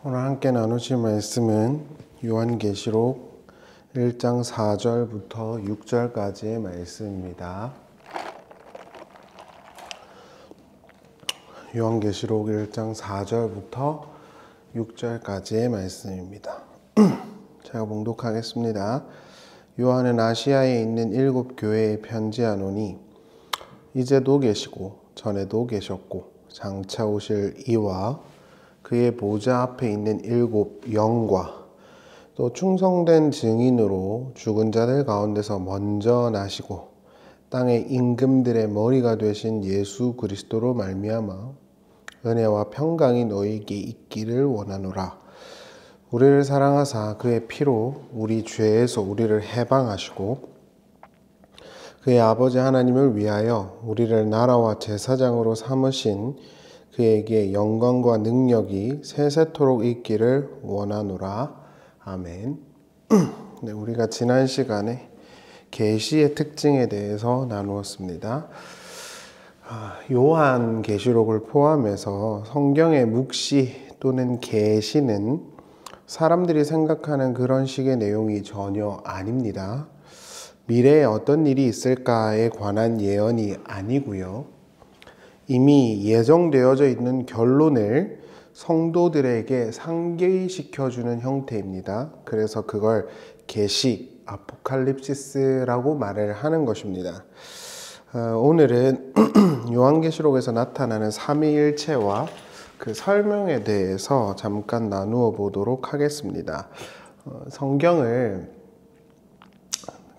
오늘 함께 나누실 말씀은 요한계시록 1장 4절부터 6절까지의 말씀입니다. 요한계시록 1장 4절부터 6절까지의 말씀입니다. 제가 봉독하겠습니다. 요한은 아시아에 있는 7 교회에 편지하노니 이제도 계시고 전에도 계셨고 장차 오실 이와 그의 보좌 앞에 있는 7 영과 또 충성된 증인으로 죽은 자들 가운데서 먼저 나시고 땅의 임금들의 머리가 되신 예수 그리스도로 말미암아 은혜와 평강이 너희에게 있기를 원하노라. 우리를 사랑하사 그의 피로 우리 죄에서 우리를 해방하시고 그의 아버지 하나님을 위하여 우리를 나라와 제사장으로 삼으신 그에게 영광과 능력이 세세토록 있기를 원하노라. 아멘. 네, 우리가 지난 시간에 계시의 특징에 대해서 나누었습니다. 요한계시록을 포함해서 성경의 묵시 또는 계시는 사람들이 생각하는 그런 식의 내용이 전혀 아닙니다. 미래에 어떤 일이 있을까에 관한 예언이 아니고요. 이미 예정되어져 있는 결론을 성도들에게 상기시켜주는 형태입니다. 그래서 그걸 계시, 아포칼립시스라고 말을 하는 것입니다. 오늘은 요한계시록에서 나타나는 삼위일체와 그 설명에 대해서 잠깐 나누어 보도록 하겠습니다. 성경을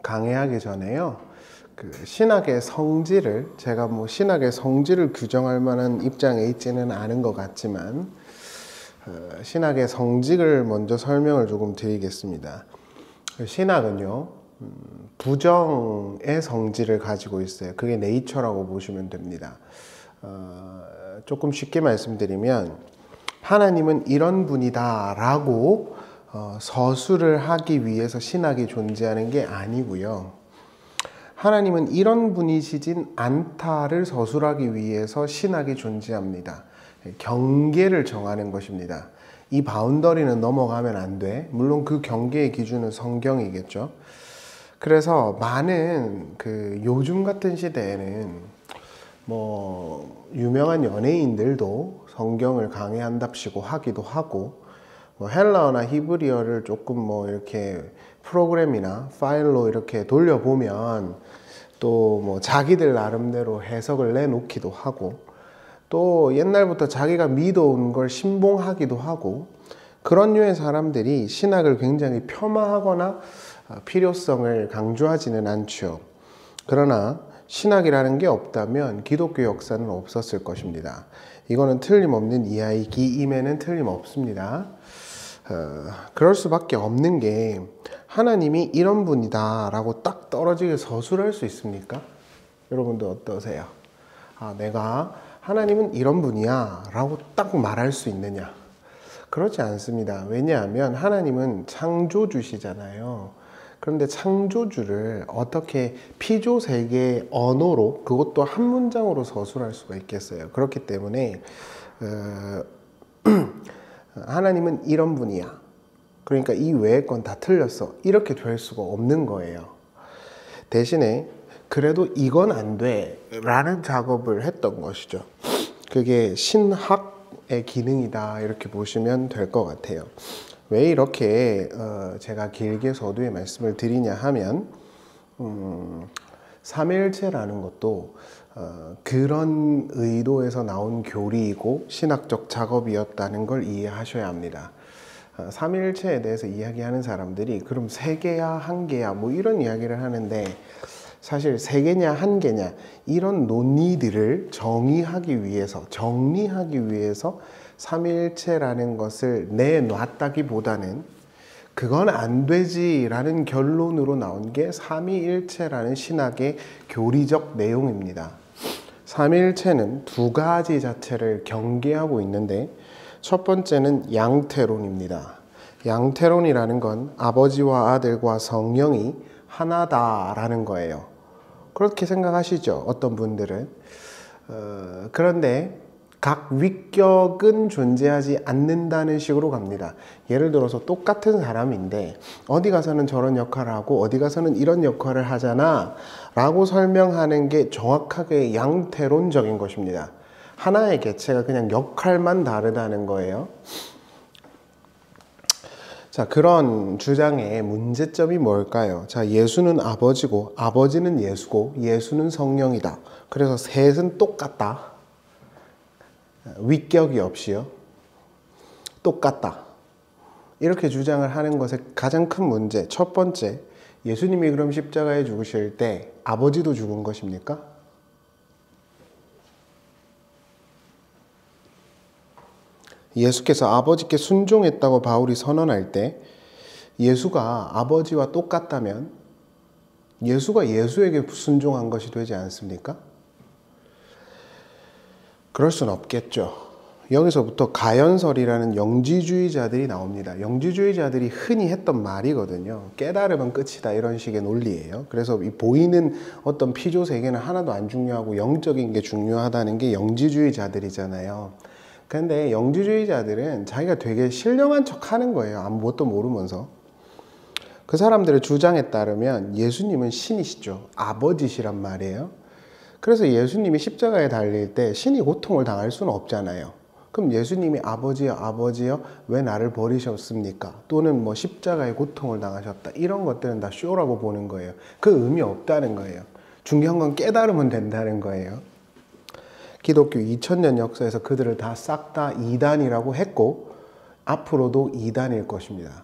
강해하기 전에요. 그 신학의 성질을 제가 신학의 성질을 규정할 만한 입장에 있지는 않은 것 같지만 신학의 성질을 먼저 설명을 조금 드리겠습니다. 신학은요 부정의 성질을 가지고 있어요. 그게 네이처라고 보시면 됩니다. 조금 쉽게 말씀드리면 하나님은 이런 분이다 라고 서술을 하기 위해서 신학이 존재하는 게 아니고요. 하나님은 이런 분이시진 않다를 서술하기 위해서 신학이 존재합니다. 경계를 정하는 것입니다. 이 바운더리는 넘어가면 안 돼. 물론 그 경계의 기준은 성경이겠죠. 그래서 많은 요즘 같은 시대에는 유명한 연예인들도 성경을 강해한답시고 하기도 하고 헬라어나 히브리어를 조금 이렇게 프로그램이나 파일로 이렇게 돌려보면 또 자기들 나름대로 해석을 내놓기도 하고 또 옛날부터 자기가 믿어온 걸 신봉하기도 하고 그런 류의 사람들이 신학을 굉장히 폄하하거나 필요성을 강조하지는 않죠. 그러나 신학이라는 게 없다면 기독교 역사는 없었을 것입니다. 이거는 틀림없는 이야기임에는 틀림없습니다. 그럴 수밖에 없는 게 하나님이 이런 분이다 라고 딱 떨어지게 서술할 수 있습니까? 여러분들 어떠세요? 내가 하나님은 이런 분이야 라고 딱 말할 수 있느냐? 그렇지 않습니다. 왜냐하면 하나님은 창조주시잖아요. 그런데 창조주를 어떻게 피조세계의 언어로 그것도 한 문장으로 서술할 수가 있겠어요. 그렇기 때문에 하나님은 이런 분이야. 그러니까 이 외의 건 다 틀렸어. 이렇게 될 수가 없는 거예요. 대신에 그래도 이건 안 돼 라는 작업을 했던 것이죠. 그게 신학의 기능이다 이렇게 보시면 될 것 같아요. 왜 이렇게 제가 길게 서두에 말씀을 드리냐 하면 삼위일체라는 것도 그런 의도에서 나온 교리이고 신학적 작업이었다는 걸 이해하셔야 합니다. 삼위일체에 대해서 이야기하는 사람들이 그럼 3개야 1개야 이런 이야기를 하는데 사실 3개냐 1개냐 이런 논의들을 정리하기 위해서 삼위일체라는 것을 내놨다기보다는 그건 안 되지라는 결론으로 나온 게 삼위일체라는 신학의 교리적 내용입니다. 삼위일체는 2가지 자체를 경계하고 있는데 첫 번째는 양태론입니다. 양태론이라는 건 아버지와 아들과 성령이 하나다라는 거예요. 그렇게 생각하시죠? 어떤 분들은. 그런데 각 위격은 존재하지 않는다는 식으로 갑니다. 예를 들어서 똑같은 사람인데 어디 가서는 저런 역할을 하고 어디 가서는 이런 역할을 하잖아 라고 설명하는 게 정확하게 양태론적인 것입니다. 하나의 개체가 그냥 역할만 다르다는 거예요. 자, 그런 주장의 문제점이 뭘까요? 자, 예수는 아버지고 아버지는 예수고 예수는 성령이다. 그래서 셋은 똑같다. 위격이 없이요. 똑같다. 이렇게 주장을 하는 것의 가장 큰 문제, 첫 번째, 예수님이 그럼 십자가에 죽으실 때 아버지도 죽은 것입니까? 예수께서 아버지께 순종했다고 바울이 선언할 때 예수가 아버지와 똑같다면 예수가 예수에게 순종한 것이 되지 않습니까? 그럴 수는 없겠죠. 여기서부터 가연설이라는 영지주의자들이 나옵니다. 영지주의자들이 흔히 했던 말이거든요. 깨달으면 끝이다 이런 식의 논리예요. 그래서 이 보이는 어떤 피조 세계는 하나도 안 중요하고 영적인 게 중요하다는 게 영지주의자들이잖아요. 근데 영지주의자들은 자기가 되게 신령한 척 하는 거예요. 아무것도 모르면서. 그 사람들의 주장에 따르면 예수님은 신이시죠. 아버지시란 말이에요. 그래서 예수님이 십자가에 달릴 때 신이 고통을 당할 수는 없잖아요. 그럼 예수님이 아버지여 아버지여 왜 나를 버리셨습니까? 또는 뭐 십자가에 고통을 당하셨다. 이런 것들은 다 쇼라고 보는 거예요. 그 의미 없다는 거예요. 중요한 건 깨달으면 된다는 거예요. 기독교 2000년 역사에서 그들을 다 싹 다 이단이라고 했고 앞으로도 이단일 것입니다.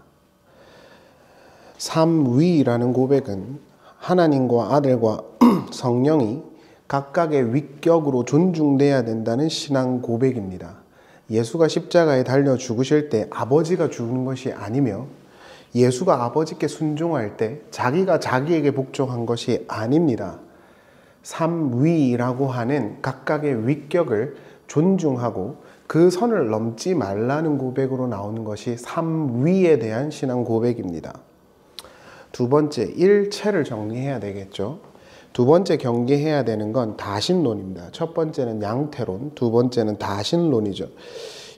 삼위라는 고백은 하나님과 아들과 성령이 각각의 위격으로 존중돼야 된다는 신앙 고백입니다. 예수가 십자가에 달려 죽으실 때 아버지가 죽는 것이 아니며 예수가 아버지께 순종할 때 자기가 자기에게 복종한 것이 아닙니다. 삼위라고 하는 각각의 위격을 존중하고 그 선을 넘지 말라는 고백으로 나오는 것이 삼위에 대한 신앙 고백입니다. 두 번째, 일체를 정리해야 되겠죠. 두 번째 경계해야 되는 건 다신론입니다. 첫 번째는 양태론, 두 번째는 다신론이죠.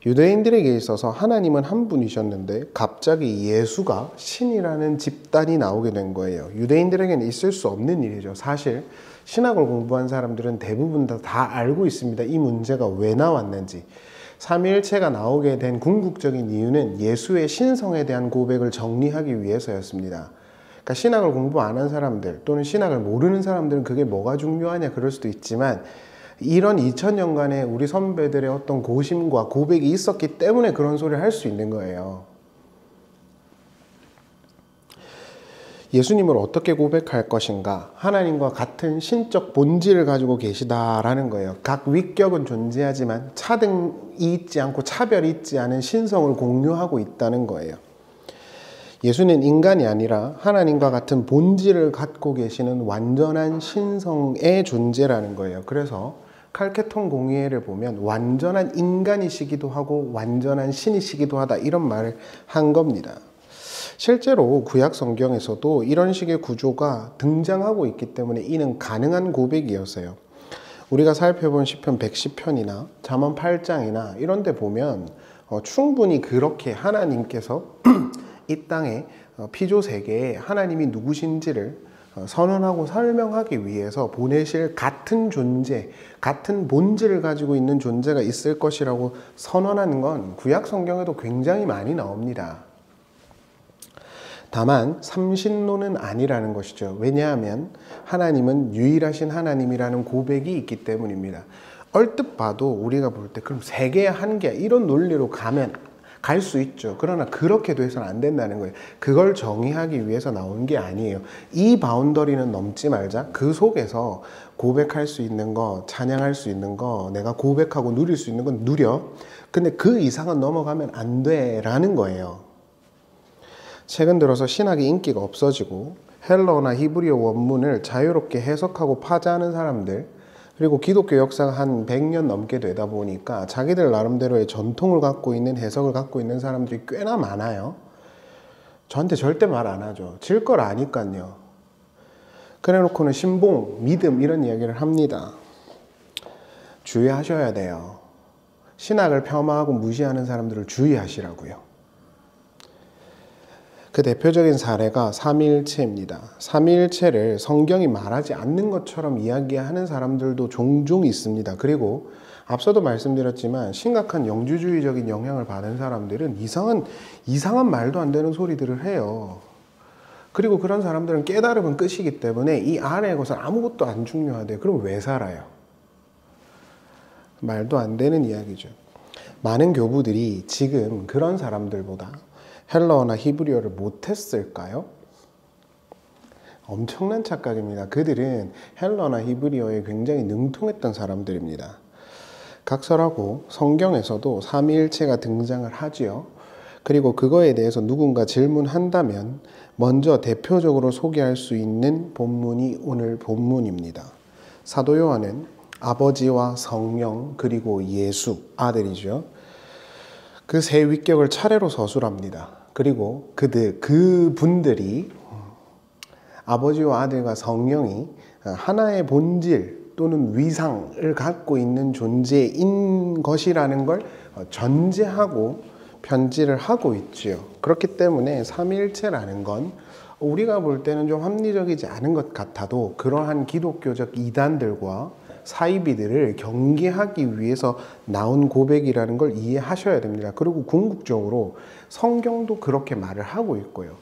유대인들에게 있어서 하나님은 한 분이셨는데 갑자기 예수가 신이라는 집단이 나오게 된 거예요. 유대인들에게는 있을 수 없는 일이죠. 사실 신학을 공부한 사람들은 대부분 다 알고 있습니다. 이 문제가 왜 나왔는지. 삼위일체가 나오게 된 궁극적인 이유는 예수의 신성에 대한 고백을 정리하기 위해서였습니다. 그러니까 신학을 공부 안 한 사람들 또는 신학을 모르는 사람들은 그게 뭐가 중요하냐 그럴 수도 있지만 이런 2000년간의 우리 선배들의 어떤 고심과 고백이 있었기 때문에 그런 소리를 할 수 있는 거예요. 예수님을 어떻게 고백할 것인가? 하나님과 같은 신적 본질을 가지고 계시다라는 거예요. 각 위격은 존재하지만 차등이 있지 않고 차별이 있지 않은 신성을 공유하고 있다는 거예요. 예수는 인간이 아니라 하나님과 같은 본질을 갖고 계시는 완전한 신성의 존재라는 거예요. 그래서 칼케톤 공의회를 보면 완전한 인간이시기도 하고 완전한 신이시기도 하다 이런 말을 한 겁니다. 실제로 구약 성경에서도 이런 식의 구조가 등장하고 있기 때문에 이는 가능한 고백이었어요. 우리가 살펴본 시편 110편이나 잠언 8장이나 이런 데 보면 충분히 그렇게 하나님께서 이 땅의 피조 세계에 하나님이 누구신지를 선언하고 설명하기 위해서 보내실 같은 존재, 같은 본질을 가지고 있는 존재가 있을 것이라고 선언하는 건 구약 성경에도 굉장히 많이 나옵니다. 다만 삼신론은 아니라는 것이죠. 왜냐하면 하나님은 유일하신 하나님이라는 고백이 있기 때문입니다. 얼뜻 봐도 우리가 볼 때 그럼 세 개야 한 개야 이런 논리로 가면 갈 수 있죠. 그러나 그렇게 돼서는 안 된다는 거예요. 그걸 정의하기 위해서 나온 게 아니에요. 이 바운더리는 넘지 말자. 그 속에서 고백할 수 있는 거, 찬양할 수 있는 거, 내가 고백하고 누릴 수 있는 건 누려. 근데 그 이상은 넘어가면 안 돼라는 거예요. 최근 들어서 신학의 인기가 없어지고 헬러나 히브리어 원문을 자유롭게 해석하고 파자하는 사람들, 그리고 기독교 역사가 한 100년 넘게 되다 보니까 자기들 나름대로의 전통을 갖고 있는 해석을 갖고 있는 사람들이 꽤나 많아요. 저한테 절대 말 안 하죠. 질 걸 아니까요. 그래 놓고는 신봉, 믿음 이런 이야기를 합니다. 주의하셔야 돼요. 신학을 폄하하고 무시하는 사람들을 주의하시라고요. 그 대표적인 사례가 삼위일체입니다. 삼위일체를 성경이 말하지 않는 것처럼 이야기하는 사람들도 종종 있습니다. 그리고 앞서도 말씀드렸지만 심각한 영주주의적인 영향을 받은 사람들은 이상한 말도 안 되는 소리들을 해요. 그리고 그런 사람들은 깨달음은 끝이기 때문에 이 안의 것은 아무것도 안 중요하대요. 그럼 왜 살아요? 말도 안 되는 이야기죠. 많은 교부들이 지금 그런 사람들보다 헬라어나 히브리어를 못했을까요? 엄청난 착각입니다. 그들은 헬라어나 히브리어에 굉장히 능통했던 사람들입니다. 각설하고 성경에서도 삼위일체가 등장을 하지요. 그리고 그거에 대해서 누군가 질문한다면 먼저 대표적으로 소개할 수 있는 본문이 오늘 본문입니다. 사도 요한은 아버지와 성령 그리고 예수, 아들이죠. 그 세 위격을 차례로 서술합니다. 그리고 그분들이 아버지와 아들과 성령이 하나의 본질 또는 위상을 갖고 있는 존재인 것이라는 걸 전제하고 편지를 하고 있지요. 그렇기 때문에 삼위일체라는 건 우리가 볼 때는 좀 합리적이지 않은 것 같아도 그러한 기독교적 이단들과 사이비들을 경계하기 위해서 나온 고백이라는 걸 이해하셔야 됩니다. 그리고 궁극적으로 성경도 그렇게 말을 하고 있고요.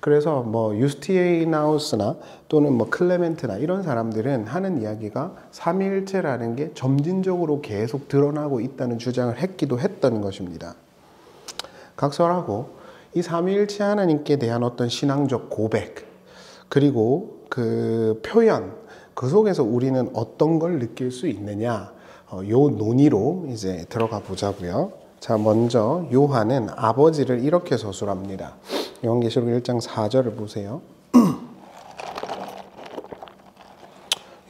그래서 유스티에이나우스나 또는 클레멘트나 이런 사람들은 하는 이야기가 삼위일체라는 게 점진적으로 계속 드러나고 있다는 주장을 했기도 했던 것입니다. 각설하고 이 삼위일체 하나님께 대한 어떤 신앙적 고백 그리고 그 표현 그 속에서 우리는 어떤 걸 느낄 수 있느냐 요 논의로 이제 들어가 보자고요. 자, 먼저 요한은 아버지를 이렇게 서술합니다. 요한계시록 1장 4절을 보세요.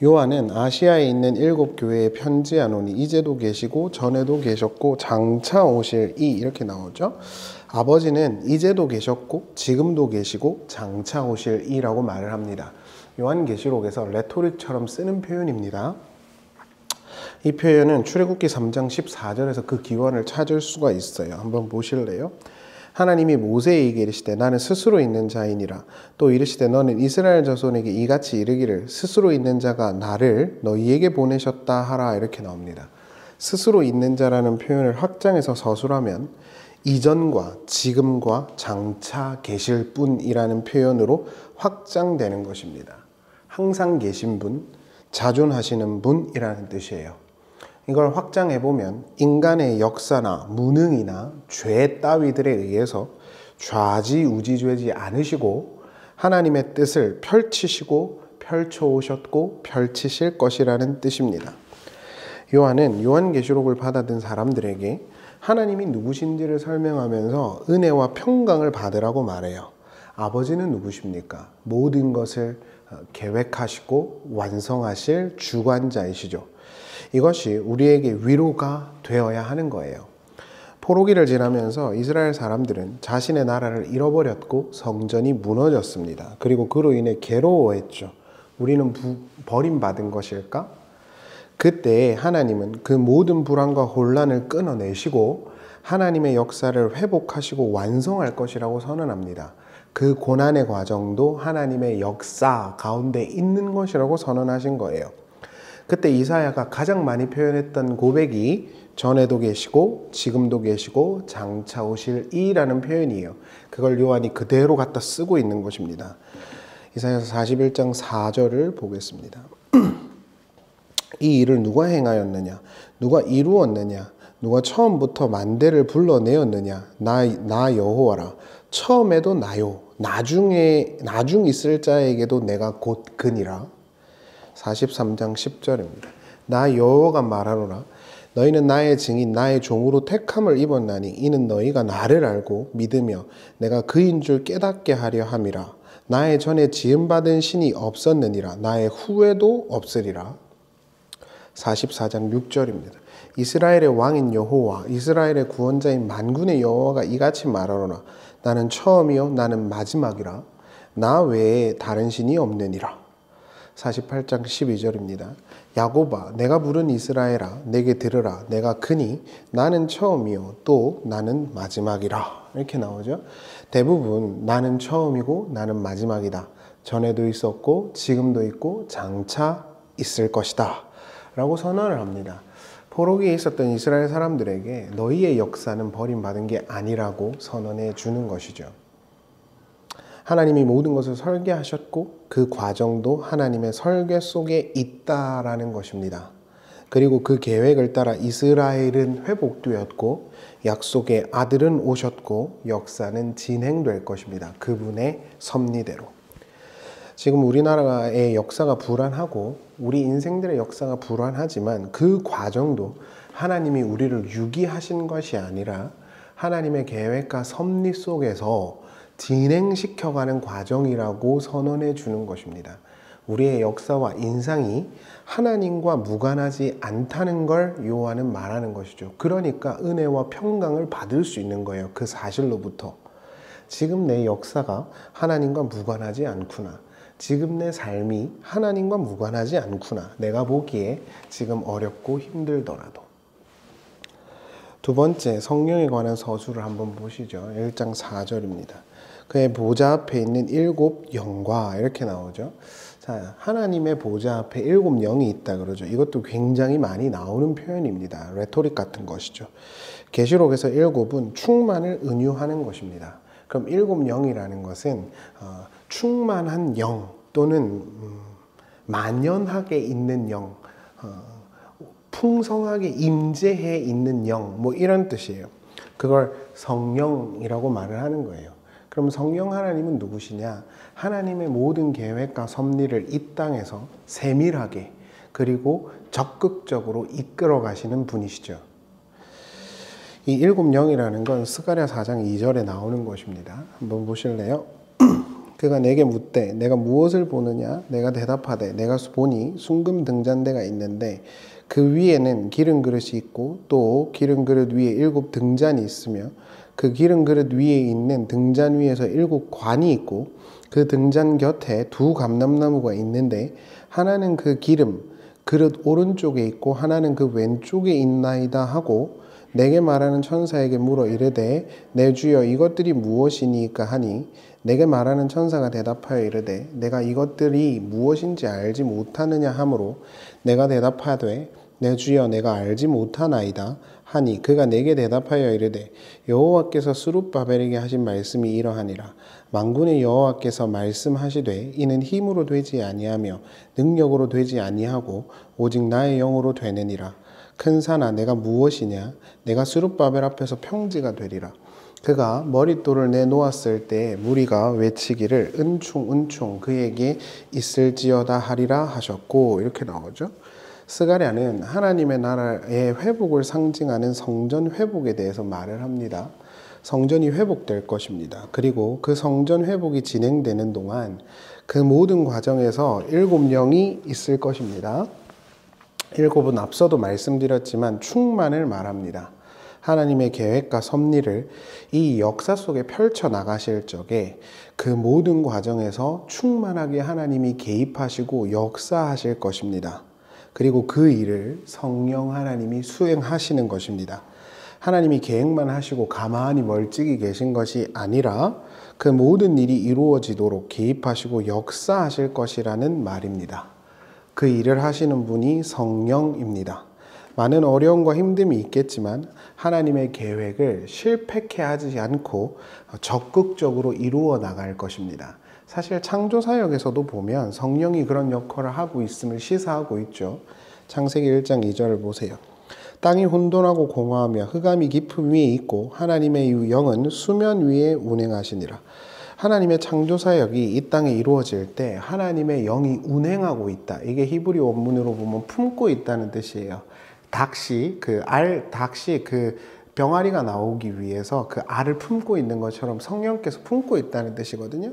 요한은 아시아에 있는 7교회에 편지하노니 이제도 계시고 전에도 계셨고 장차 오실 이 이렇게 나오죠. 아버지는 이제도 계셨고 지금도 계시고 장차 오실 이라고 말을 합니다. 요한계시록에서 레토릭처럼 쓰는 표현입니다. 이 표현은 출애굽기 3장 14절에서 그 기원을 찾을 수가 있어요. 한번 보실래요? 하나님이 모세에게 이르시되 나는 스스로 있는 자이니라. 또 이르시되 너는 이스라엘 자손에게 이같이 이르기를 스스로 있는 자가 나를 너희에게 보내셨다 하라. 이렇게 나옵니다. 스스로 있는 자라는 표현을 확장해서 서술하면 이전과 지금과 장차 계실 분이라는 표현으로 확장되는 것입니다. 항상 계신 분, 자존하시는 분이라는 뜻이에요. 이걸 확장해보면 인간의 역사나 무능이나 죄 따위들에 의해서 좌지우지되지 않으시고 하나님의 뜻을 펼치시고 펼쳐오셨고 펼치실 것이라는 뜻입니다. 요한은 요한계시록을 받아든 사람들에게 하나님이 누구신지를 설명하면서 은혜와 평강을 받으라고 말해요. 아버지는 누구십니까? 모든 것을 계획하시고 완성하실 주관자이시죠. 이것이 우리에게 위로가 되어야 하는 거예요. 포로기를 지나면서 이스라엘 사람들은 자신의 나라를 잃어버렸고 성전이 무너졌습니다. 그리고 그로 인해 괴로워했죠. 우리는 버림받은 것일까? 그때 하나님은 그 모든 불안과 혼란을 끊어내시고 하나님의 역사를 회복하시고 완성할 것이라고 선언합니다. 그 고난의 과정도 하나님의 역사 가운데 있는 것이라고 선언하신 거예요. 그때 이사야가 가장 많이 표현했던 고백이 전에도 계시고 지금도 계시고 장차 오실 이라는 표현이에요. 그걸 요한이 그대로 갖다 쓰고 있는 것입니다. 이사야서 41장 4절을 보겠습니다. 이 일을 누가 행하였느냐? 누가 이루었느냐? 누가 처음부터 만대를 불러내었느냐? 나 여호와라. 처음에도 나요. 나중 있을 자에게도 내가 곧 그니라. 43장 10절입니다. 나 여호와가 말하노라. 너희는 나의 증인 나의 종으로 택함을 입었나니 이는 너희가 나를 알고 믿으며 내가 그인 줄 깨닫게 하려 함이라. 나의 전에 지음받은 신이 없었느니라. 나의 후에도 없으리라. 44장 6절입니다. 이스라엘의 왕인 여호와 이스라엘의 구원자인 만군의 여호와가 이같이 말하노라. 나는 처음이요 나는 마지막이라. 나 외에 다른 신이 없느니라. 48장 12절입니다. 야곱아 내가 부른 이스라엘아 내게 들으라 내가 크니 나는 처음이요 또 나는 마지막이라 이렇게 나오죠. 대부분 나는 처음이고 나는 마지막이다. 전에도 있었고 지금도 있고 장차 있을 것이다 라고 선언을 합니다. 포로기에 있었던 이스라엘 사람들에게 너희의 역사는 버림받은 게 아니라고 선언해 주는 것이죠. 하나님이 모든 것을 설계하셨고 그 과정도 하나님의 설계 속에 있다라는 것입니다. 그리고 그 계획을 따라 이스라엘은 회복되었고 약속의 아들은 오셨고 역사는 진행될 것입니다. 그분의 섭리대로. 지금 우리나라의 역사가 불안하고 우리 인생들의 역사가 불안하지만 그 과정도 하나님이 우리를 유기하신 것이 아니라 하나님의 계획과 섭리 속에서 진행시켜가는 과정이라고 선언해 주는 것입니다. 우리의 역사와 인상이 하나님과 무관하지 않다는 걸 요한은 말하는 것이죠. 그러니까 은혜와 평강을 받을 수 있는 거예요. 그 사실로부터. 지금 내 역사가 하나님과 무관하지 않구나. 지금 내 삶이 하나님과 무관하지 않구나. 내가 보기에 지금 어렵고 힘들더라도. 두 번째, 성령에 관한 서술을 한번 보시죠. 1장 4절입니다. 그의 보좌 앞에 있는 7 영과 이렇게 나오죠. 자, 하나님의 보좌 앞에 7 영이 있다 그러죠. 이것도 굉장히 많이 나오는 표현입니다. 레토릭 같은 것이죠. 계시록에서 7은 충만을 은유하는 것입니다. 그럼 7 영이라는 것은 충만한 영 또는 만연하게 있는 영, 풍성하게 임재해 있는 영, 뭐 이런 뜻이에요. 그걸 성령이라고 말을 하는 거예요. 그럼 성령 하나님은 누구시냐? 하나님의 모든 계획과 섭리를 이 땅에서 세밀하게 그리고 적극적으로 이끌어 가시는 분이시죠. 이 7 영이라는 건 스가랴 4장 2절에 나오는 것입니다. 한번 보실래요? 그가 내게 묻되 내가 무엇을 보느냐? 내가 대답하되 내가 보니 순금 등잔대가 있는데 그 위에는 기름 그릇이 있고 또 기름 그릇 위에 7 등잔이 있으며 그 기름 그릇 위에 있는 등잔 위에서 7 관이 있고 그 등잔 곁에 2 감람나무가 있는데 하나는 그 기름 그릇 오른쪽에 있고 하나는 그 왼쪽에 있나이다 하고 내게 말하는 천사에게 물어 이르되 내 주여 이것들이 무엇이니까 하니 내게 말하는 천사가 대답하여 이르되 내가 이것들이 무엇인지 알지 못하느냐 하므로 내가 대답하되 내 주여 내가 알지 못하나이다 하니 그가 내게 대답하여 이르되 여호와께서 스룹바벨에게 하신 말씀이 이러하니라. 만군의 여호와께서 말씀하시되 이는 힘으로 되지 아니하며 능력으로 되지 아니하고 오직 나의 영으로 되느니라. 큰 산아 내가 무엇이냐? 내가 스룹바벨 앞에서 평지가 되리라. 그가 머릿돌을 내놓았을 때 무리가 외치기를 은총 은총 그에게 있을지어다 하리라 하셨고 이렇게 나오죠. 스가랴는 하나님의 나라의 회복을 상징하는 성전 회복에 대해서 말을 합니다. 성전이 회복될 것입니다. 그리고 그 성전 회복이 진행되는 동안 그 모든 과정에서 7 영이 있을 것입니다. 7은 앞서도 말씀드렸지만 충만을 말합니다. 하나님의 계획과 섭리를 이 역사 속에 펼쳐 나가실 적에 그 모든 과정에서 충만하게 하나님이 개입하시고 역사하실 것입니다. 그리고 그 일을 성령 하나님이 수행하시는 것입니다. 하나님이 계획만 하시고 가만히 멀찍이 계신 것이 아니라 그 모든 일이 이루어지도록 개입하시고 역사하실 것이라는 말입니다. 그 일을 하시는 분이 성령입니다. 많은 어려움과 힘듦이 있겠지만 하나님의 계획을 실패케 하지 않고 적극적으로 이루어 나갈 것입니다. 사실 창조사역에서도 보면 성령이 그런 역할을 하고 있음을 시사하고 있죠. 창세기 1장 2절을 보세요. 땅이 혼돈하고 공허하며 흑암이 깊음 위에 있고 하나님의 영은 수면 위에 운행하시니라. 하나님의 창조사역이 이 땅에 이루어질 때 하나님의 영이 운행하고 있다. 이게 히브리 원문으로 보면 품고 있다는 뜻이에요. 닭이 그 병아리가 나오기 위해서 그 알을 품고 있는 것처럼 성령께서 품고 있다는 뜻이거든요.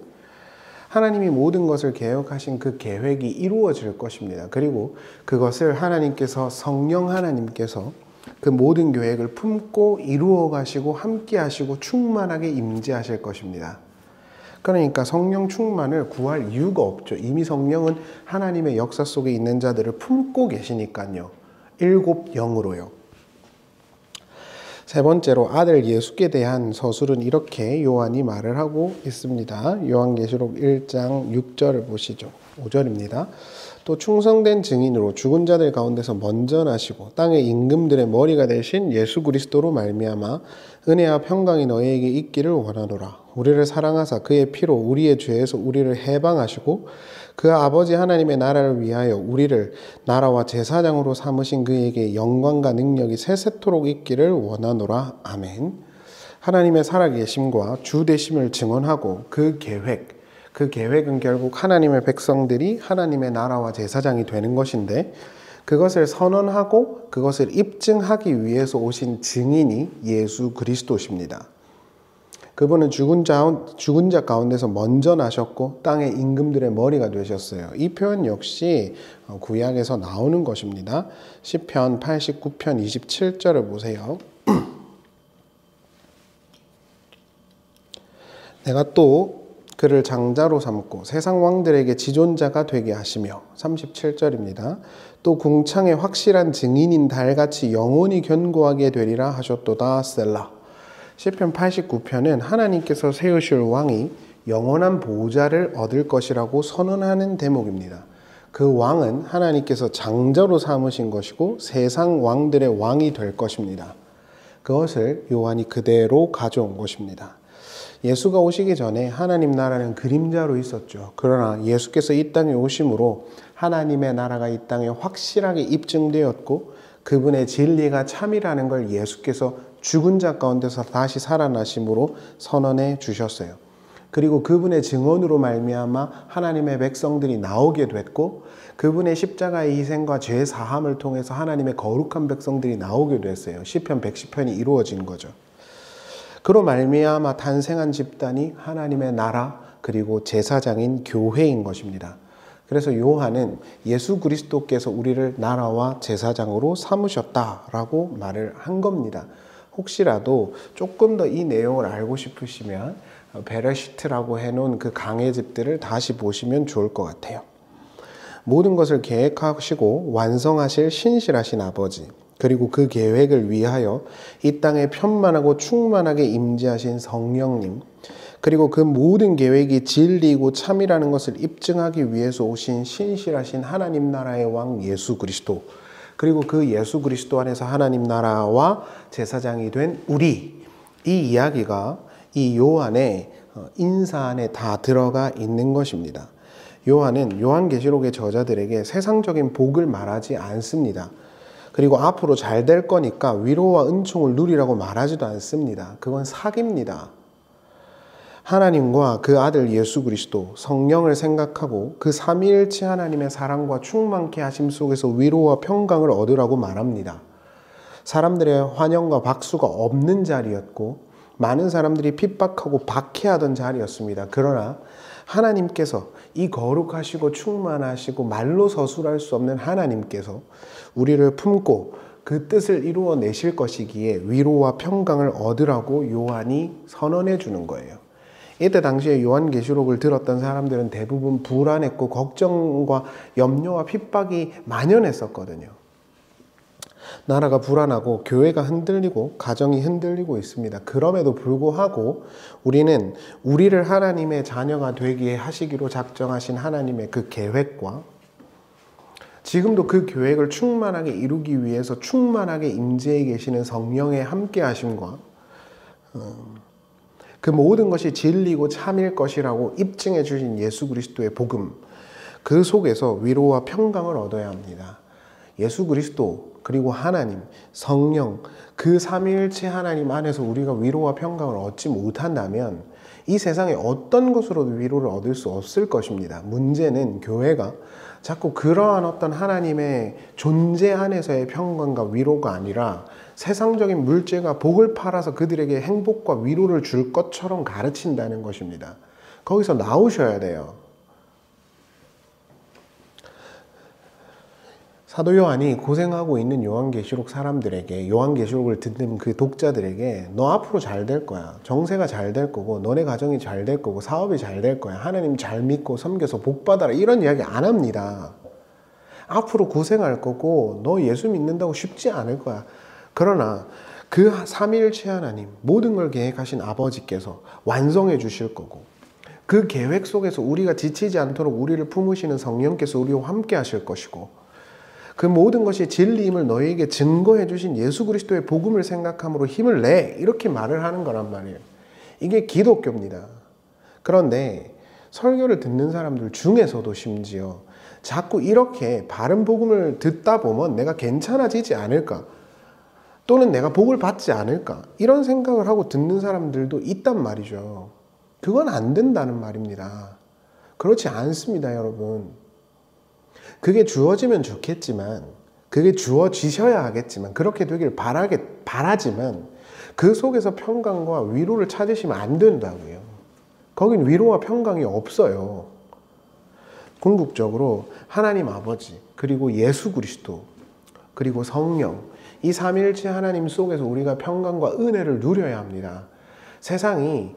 하나님이 모든 것을 계획하신 그 계획이 이루어질 것입니다. 그리고 그것을 하나님께서 성령 하나님께서 그 모든 계획을 품고 이루어 가시고 함께 하시고 충만하게 임재하실 것입니다. 그러니까 성령 충만을 구할 이유가 없죠. 이미 성령은 하나님의 역사 속에 있는 자들을 품고 계시니까요. 7영으로요. 세 번째로 아들 예수께 대한 서술은 이렇게 요한이 말을 하고 있습니다. 요한계시록 1장 6절을 보시죠. 5절입니다. 또 충성된 증인으로 죽은 자들 가운데서 먼저 나시고 땅의 임금들의 머리가 되신 예수 그리스도로 말미암아 은혜와 평강이 너희에게 있기를 원하노라. 우리를 사랑하사 그의 피로 우리의 죄에서 우리를 해방하시고 그 아버지 하나님의 나라를 위하여 우리를 나라와 제사장으로 삼으신 그에게 영광과 능력이 세세토록 있기를 원하노라. 아멘. 하나님의 살아계심과 주되심을 증언하고 그 계획은 결국 하나님의 백성들이 하나님의 나라와 제사장이 되는 것인데, 그것을 선언하고 그것을 입증하기 위해서 오신 증인이 예수 그리스도십니다. 그분은 죽은 자 가운데서 먼저 나셨고 땅의 임금들의 머리가 되셨어요. 이 표현 역시 구약에서 나오는 것입니다. 시편 89편 27절을 보세요. 내가 또 그를 장자로 삼고 세상 왕들에게 지존자가 되게 하시며 37절입니다. 또 궁창의 확실한 증인인 달같이 영원히 견고하게 되리라 하셨도다. 셀라. 시편 89편은 하나님께서 세우실 왕이 영원한 보좌를 얻을 것이라고 선언하는 대목입니다. 그 왕은 하나님께서 장자로 삼으신 것이고 세상 왕들의 왕이 될 것입니다. 그것을 요한이 그대로 가져온 것입니다. 예수가 오시기 전에 하나님 나라는 그림자로 있었죠. 그러나 예수께서 이 땅에 오심으로 하나님의 나라가 이 땅에 확실하게 입증되었고 그분의 진리가 참이라는 걸 예수께서 죽은 자 가운데서 다시 살아나심으로 선언해 주셨어요. 그리고 그분의 증언으로 말미암아 하나님의 백성들이 나오게 됐고 그분의 십자가의 희생과 죄 사함을 통해서 하나님의 거룩한 백성들이 나오게 됐어요. 시편 110편이 이루어진 거죠. 그로 말미암아 탄생한 집단이 하나님의 나라 그리고 제사장인 교회인 것입니다. 그래서 요한은 예수 그리스도께서 우리를 나라와 제사장으로 삼으셨다라고 말을 한 겁니다. 혹시라도 조금 더 이 내용을 알고 싶으시면 베레시트라고 해놓은 그 강해집들을 다시 보시면 좋을 것 같아요. 모든 것을 계획하시고 완성하실 신실하신 아버지, 그리고 그 계획을 위하여 이 땅에 편만하고 충만하게 임재하신 성령님, 그리고 그 모든 계획이 진리이고 참이라는 것을 입증하기 위해서 오신 신실하신 하나님 나라의 왕 예수 그리스도, 그리고 그 예수 그리스도 안에서 하나님 나라와 제사장이 된 우리, 이 이야기가 이 요한의 인사 안에 다 들어가 있는 것입니다. 요한은 요한계시록의 저자들에게 세상적인 복을 말하지 않습니다. 그리고 앞으로 잘 될 거니까 위로와 은총을 누리라고 말하지도 않습니다. 그건 사기입니다. 하나님과 그 아들 예수 그리스도, 성령을 생각하고 그 삼위일체 하나님의 사랑과 충만케 하심 속에서 위로와 평강을 얻으라고 말합니다. 사람들의 환영과 박수가 없는 자리였고 많은 사람들이 핍박하고 박해하던 자리였습니다. 그러나 하나님께서 이 거룩하시고 충만하시고 말로 서술할 수 없는 하나님께서 우리를 품고 그 뜻을 이루어내실 것이기에 위로와 평강을 얻으라고 요한이 선언해 주는 거예요. 이때 당시에 요한계시록을 들었던 사람들은 대부분 불안했고 걱정과 염려와 핍박이 만연했었거든요. 나라가 불안하고 교회가 흔들리고 가정이 흔들리고 있습니다. 그럼에도 불구하고 우리는 우리를 하나님의 자녀가 되게 하시기로 작정하신 하나님의 그 계획과 지금도 그 계획을 충만하게 이루기 위해서 충만하게 임재해 계시는 성령의 함께 하심과 그 모든 것이 진리고 참일 것이라고 입증해 주신 예수 그리스도의 복음, 그 속에서 위로와 평강을 얻어야 합니다. 예수 그리스도 그리고 하나님, 성령, 그 삼위일체 하나님 안에서 우리가 위로와 평강을 얻지 못한다면 이 세상에 어떤 것으로도 위로를 얻을 수 없을 것입니다. 문제는 교회가 자꾸 그러한 어떤 하나님의 존재 안에서의 평강과 위로가 아니라 세상적인 물질과 복을 팔아서 그들에게 행복과 위로를 줄 것처럼 가르친다는 것입니다. 거기서 나오셔야 돼요. 사도 요한이 고생하고 있는 요한계시록 사람들에게, 요한계시록을 듣는 그 독자들에게 너 앞으로 잘 될 거야. 정세가 잘 될 거고 너네 가정이 잘 될 거고 사업이 잘 될 거야. 하나님 잘 믿고 섬겨서 복 받아라. 이런 이야기 안 합니다. 앞으로 고생할 거고 너 예수 믿는다고 쉽지 않을 거야. 그러나 그 삼위일체 하나님, 모든 걸 계획하신 아버지께서 완성해 주실 거고 그 계획 속에서 우리가 지치지 않도록 우리를 품으시는 성령께서 우리와 함께 하실 것이고 그 모든 것이 진리임을 너희에게 증거해 주신 예수 그리스도의 복음을 생각함으로 힘을 내. 이렇게 말을 하는 거란 말이에요. 이게 기독교입니다. 그런데 설교를 듣는 사람들 중에서도 심지어 자꾸 이렇게 바른 복음을 듣다 보면 내가 괜찮아지지 않을까? 또는 내가 복을 받지 않을까? 이런 생각을 하고 듣는 사람들도 있단 말이죠. 그건 안 된다는 말입니다. 그렇지 않습니다, 여러분. 그게 주어지면 좋겠지만, 그게 주어지셔야 하겠지만, 그렇게 되길 바라지만, 그 속에서 평강과 위로를 찾으시면 안 된다고요. 거긴 위로와 평강이 없어요. 궁극적으로 하나님 아버지, 그리고 예수 그리스도, 그리고 성령, 이 삼위일체 하나님 속에서 우리가 평강과 은혜를 누려야 합니다. 세상이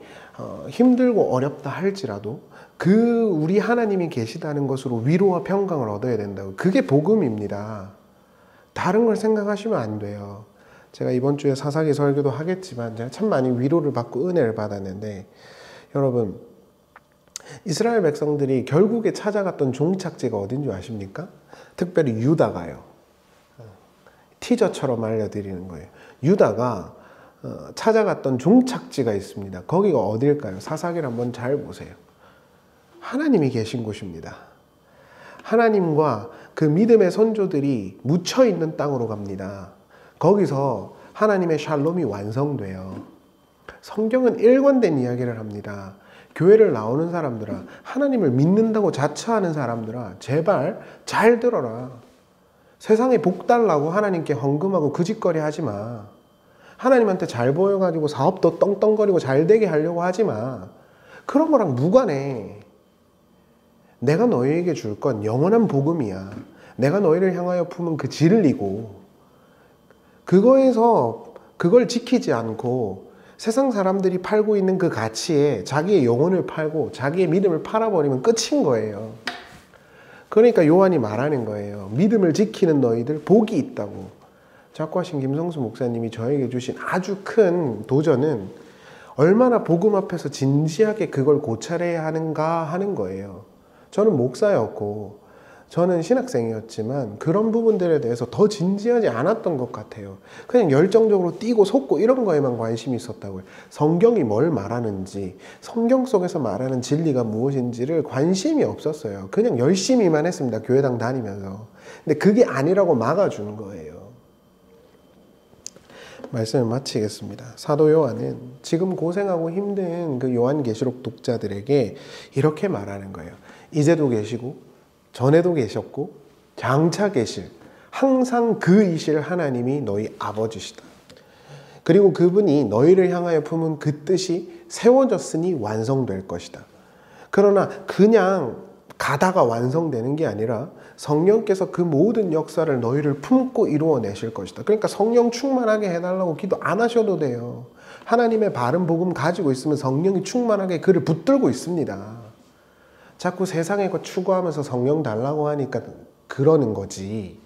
힘들고 어렵다 할지라도 그 우리 하나님이 계시다는 것으로 위로와 평강을 얻어야 된다고. 그게 복음입니다. 다른 걸 생각하시면 안 돼요. 제가 이번 주에 사사기 설교도 하겠지만 제가 참 많이 위로를 받고 은혜를 받았는데, 여러분, 이스라엘 백성들이 결국에 찾아갔던 종착지가 어딘 줄 아십니까? 특별히 유다가요. 티저처럼 알려드리는 거예요. 유다가 찾아갔던 종착지가 있습니다. 거기가 어딜까요? 사사기를 한번 잘 보세요. 하나님이 계신 곳입니다. 하나님과 그 믿음의 선조들이 묻혀있는 땅으로 갑니다. 거기서 하나님의 샬롬이 완성돼요. 성경은 일관된 이야기를 합니다. 교회를 나오는 사람들아, 하나님을 믿는다고 자처하는 사람들아, 제발 잘 들어라. 세상에 복 달라고 하나님께 헌금하고 그 짓거리 하지 마. 하나님한테 잘 보여가지고 사업도 떵떵거리고 잘 되게 하려고 하지 마. 그런 거랑 무관해. 내가 너희에게 줄 건 영원한 복음이야. 내가 너희를 향하여 품은 그 진리고, 그걸 지키지 않고 세상 사람들이 팔고 있는 그 가치에 자기의 영혼을 팔고 자기의 믿음을 팔아버리면 끝인 거예요. 그러니까 요한이 말하는 거예요. 믿음을 지키는 너희들 복이 있다고. 작고하신 김성수 목사님이 저에게 주신 아주 큰 도전은 얼마나 복음 앞에서 진지하게 그걸 고찰해야 하는가 하는 거예요. 저는 목사였고 저는 신학생이었지만 그런 부분들에 대해서 더 진지하지 않았던 것 같아요. 그냥 열정적으로 뛰고 솟고 이런 거에만 관심이 있었다고요. 성경이 뭘 말하는지, 성경 속에서 말하는 진리가 무엇인지를 관심이 없었어요. 그냥 열심히만 했습니다. 교회당 다니면서. 근데 그게 아니라고 막아주는 거예요. 말씀을 마치겠습니다. 사도 요한은 지금 고생하고 힘든 그 요한계시록 독자들에게 이렇게 말하는 거예요. 이제도 계시고 전에도 계셨고 장차 계실, 항상 그이실 하나님이 너희 아버지시다. 그리고 그분이 너희를 향하여 품은 그 뜻이 세워졌으니 완성될 것이다. 그러나 그냥 가다가 완성되는 게 아니라 성령께서 그 모든 역사를 너희를 품고 이루어내실 것이다. 그러니까 성령 충만하게 해달라고 기도 안 하셔도 돼요. 하나님의 바른 복음 가지고 있으면 성령이 충만하게 그를 붙들고 있습니다. 자꾸 세상의 것 추구하면서 성령 달라고 하니까 그러는 거지.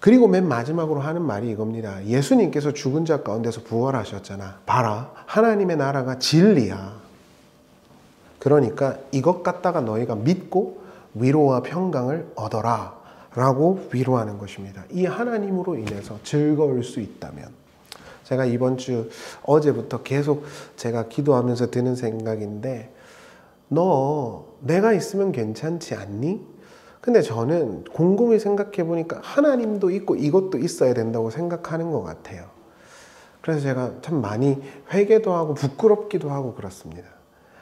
그리고 맨 마지막으로 하는 말이 이겁니다. 예수님께서 죽은 자 가운데서 부활하셨잖아. 봐라, 하나님의 나라가 진리야. 그러니까 이것 갖다가 너희가 믿고 위로와 평강을 얻어라 라고 위로하는 것입니다. 이 하나님으로 인해서 즐거울 수 있다면. 제가 이번 주 어제부터 계속 제가 기도하면서 드는 생각인데, 너 내가 있으면 괜찮지 않니? 근데 저는 곰곰이 생각해 보니까 하나님도 있고 이것도 있어야 된다고 생각하는 것 같아요. 그래서 제가 참 많이 회개도 하고 부끄럽기도 하고 그렇습니다.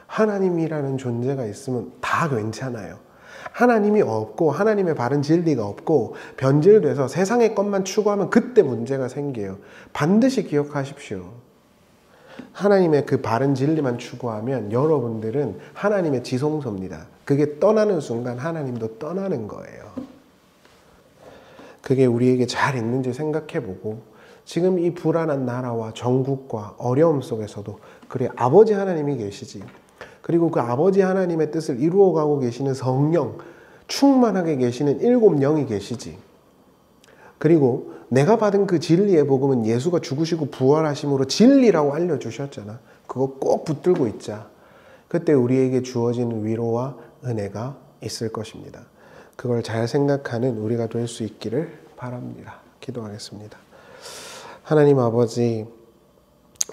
하나님이라는 존재가 있으면 다 괜찮아요. 하나님이 없고 하나님의 바른 진리가 없고 변질돼서 세상의 것만 추구하면 그때 문제가 생겨요. 반드시 기억하십시오. 하나님의 그 바른 진리만 추구하면 여러분들은 하나님의 지성소입니다. 그게 떠나는 순간 하나님도 떠나는 거예요. 그게 우리에게 잘 있는지 생각해보고 지금 이 불안한 나라와 전국과 어려움 속에서도 그래 아버지 하나님이 계시지. 그리고 그 아버지 하나님의 뜻을 이루어가고 계시는 성령, 충만하게 계시는 7영이 계시지. 그리고 내가 받은 그 진리의 복음은 예수가 죽으시고 부활하심으로 진리라고 알려주셨잖아. 그거 꼭 붙들고 있자. 그때 우리에게 주어지는 위로와 은혜가 있을 것입니다. 그걸 잘 생각하는 우리가 될 수 있기를 바랍니다. 기도하겠습니다. 하나님 아버지,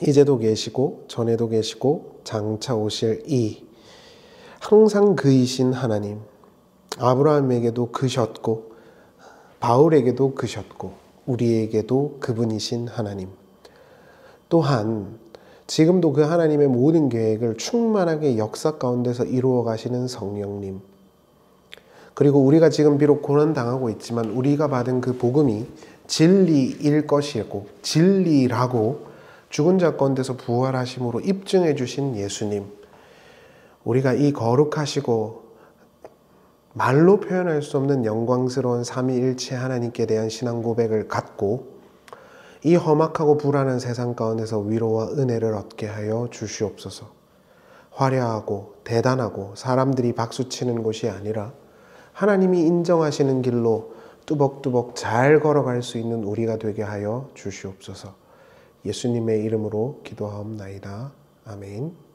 이제도 계시고 전에도 계시고 장차 오실 항상 그이신 하나님, 아브라함에게도 그셨고 바울에게도 그셨고 우리에게도 그분이신 하나님, 또한 지금도 그 하나님의 모든 계획을 충만하게 역사 가운데서 이루어 가시는 성령님, 그리고 우리가 지금 비록 고난당하고 있지만 우리가 받은 그 복음이 진리일 것이고 진리라고 죽은 자 가운데서 부활하심으로 입증해 주신 예수님, 우리가 이 거룩하시고 말로 표현할 수 없는 영광스러운 삼위일체 하나님께 대한 신앙 고백을 갖고 이 험악하고 불안한 세상 가운데서 위로와 은혜를 얻게 하여 주시옵소서. 화려하고 대단하고 사람들이 박수치는 곳이 아니라 하나님이 인정하시는 길로 뚜벅뚜벅 잘 걸어갈 수 있는 우리가 되게 하여 주시옵소서. 예수님의 이름으로 기도하옵나이다. 아멘.